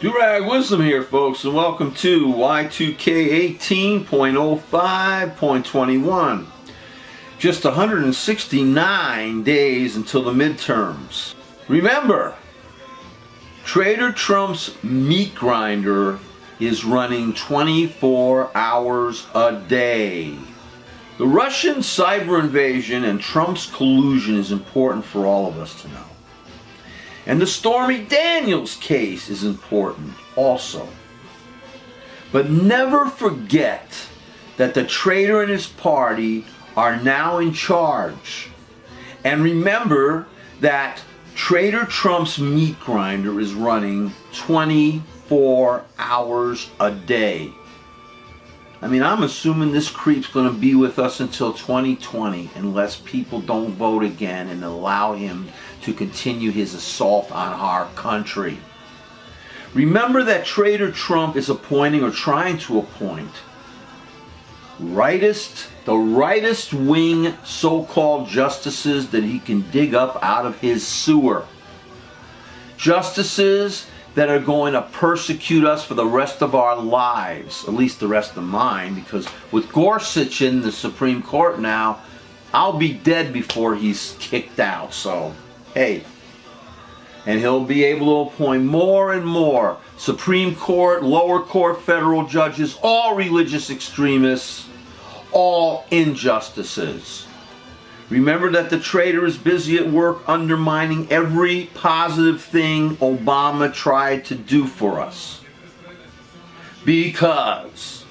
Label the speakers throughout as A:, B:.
A: Durag Wisdom here, folks, and welcome to Y2K 18.05.21. Just 169 days until the midterms. Remember, Traitor Trump's Meatgrinder is running 24 hours a day. The Russian cyber invasion and Trump's collusion is important for all of us to know. And the Stormy Daniels case is important also. But never forget that the traitor and his party are now in charge. And remember that Traitor Trump's Meatgrinder is running 24 hours a day. I mean, I'm assuming this creep's going to be with us until 2020 unless people don't vote again and allow him to continue his assault on our country. Remember that Traitor Trump is appointing or trying to appoint the rightest wing so-called justices that he can dig up out of his sewer. Justices that are going to persecute us for the rest of our lives, at least the rest of mine, because with Gorsuch in the Supreme Court now, I'll be dead before he's kicked out, so hey. And he'll be able to appoint more and more Supreme Court, lower court, federal judges, all religious extremists, all injustices. Remember that the traitor is busy at work undermining every positive thing Obama tried to do for us. Because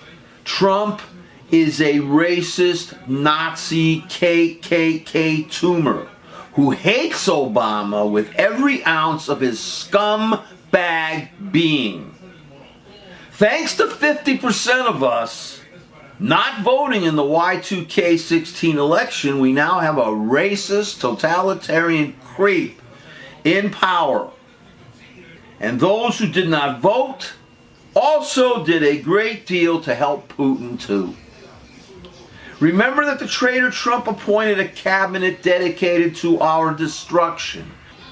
A: Trump is a racist, Nazi, KKK tumor who hates Obama with every ounce of his scumbag being. Thanks to 50% of us not voting in the Y2K16 election, we now have a racist, totalitarian creep in power. And those who did not vote also did a great deal to help Putin too. Remember that the traitor Trump appointed a cabinet dedicated to our destruction.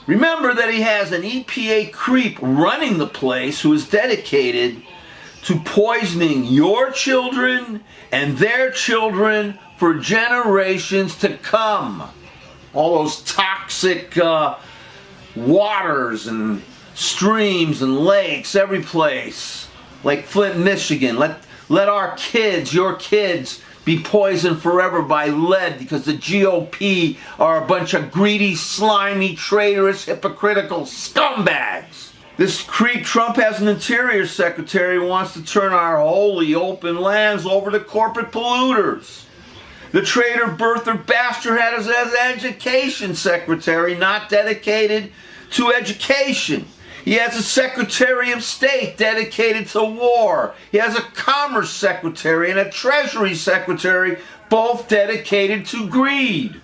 A: Remember that he has an EPA creep running the place who is dedicated to poisoning your children and their children for generations to come. All those toxic waters and streams and lakes every place, like Flint, Michigan. Let our kids, your kids, be poisoned forever by lead because the GOP are a bunch of greedy, slimy, traitorous, hypocritical scumbags. This creep Trump has an interior secretary who wants to turn our holy open lands over to corporate polluters. The traitor birther bastard has an education secretary not dedicated to education. He has a Secretary of State dedicated to war. He has a Commerce Secretary and a Treasury Secretary, both dedicated to greed.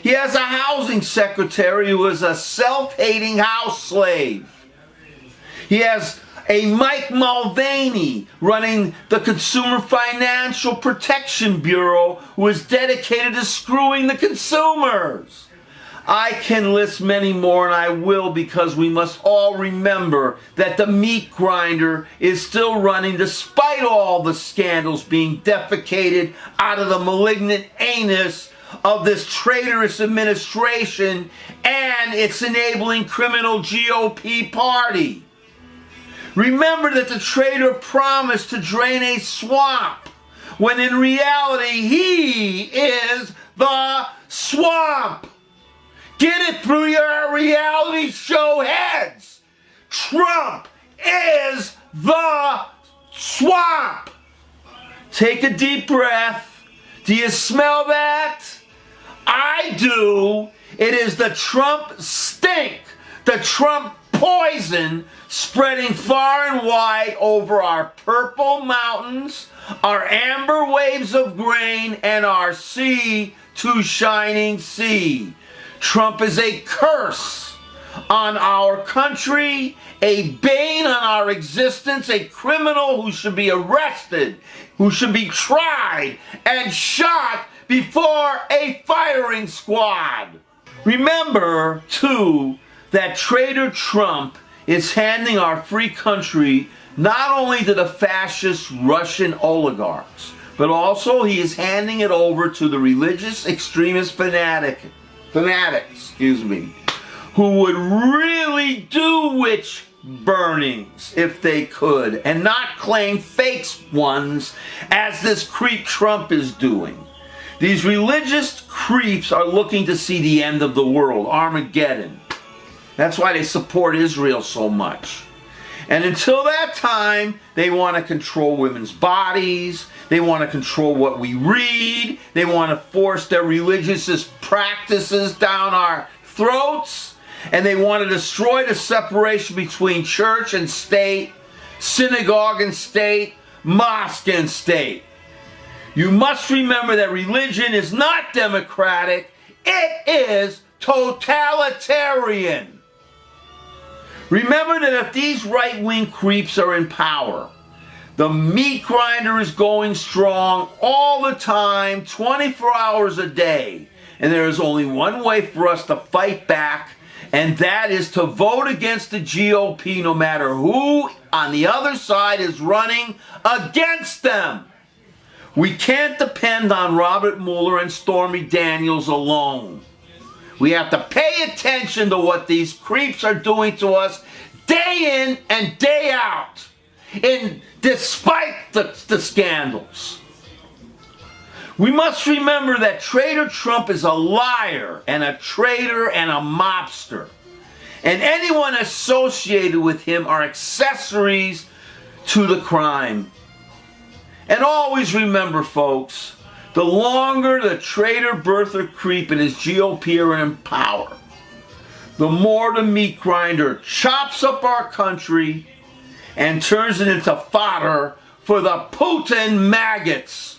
A: He has a Housing Secretary who is a self-hating house slave. He has a Mike Mulvaney running the Consumer Financial Protection Bureau who is dedicated to screwing the consumers. I can list many more, and I will, because we must all remember that the Meatgrinder is still running despite all the scandals being defecated out of the malignant anus of this traitorous administration and its enabling criminal GOP party. Remember that the traitor promised to drain a swamp, when in reality he is the swamp. Get it through your reality show heads. Trump is the swamp. Take a deep breath. Do you smell that? I do. It is the Trump stink, the Trump poison spreading far and wide over our purple mountains, our amber waves of grain, and our sea to shining sea. Trump is a curse on our country, a bane on our existence, a criminal who should be arrested, who should be tried and shot before a firing squad. Remember, too, that Traitor Trump is handing our free country not only to the fascist Russian oligarchs, but also he is handing it over to the religious extremist fanatics, who would really do witch burnings if they could, and not claim fake ones as this creep Trump is doing. These religious creeps are looking to see the end of the world, Armageddon. That's why they support Israel so much. And until that time, they want to control women's bodies. They want to control what we read. They want to force their religious practices down our throats. And they want to destroy the separation between church and state, synagogue and state, mosque and state. You must remember that religion is not democratic. It is totalitarian. Remember that if these right-wing creeps are in power, the Meatgrinder is going strong all the time, 24 hours a day. And there is only one way for us to fight back, and that is to vote against the GOP no matter who on the other side is running against them. We can't depend on Robert Mueller and Stormy Daniels alone. We have to pay attention to what these creeps are doing to us day in and day out, despite the scandals. We must remember that Traitor Trump is a liar and a traitor and a mobster. And anyone associated with him are accessories to the crime. And always remember, folks, the longer the traitor, birther, creep and his GOP are in power, the more the Meatgrinder chops up our country and turns it into fodder for the Putin maggots.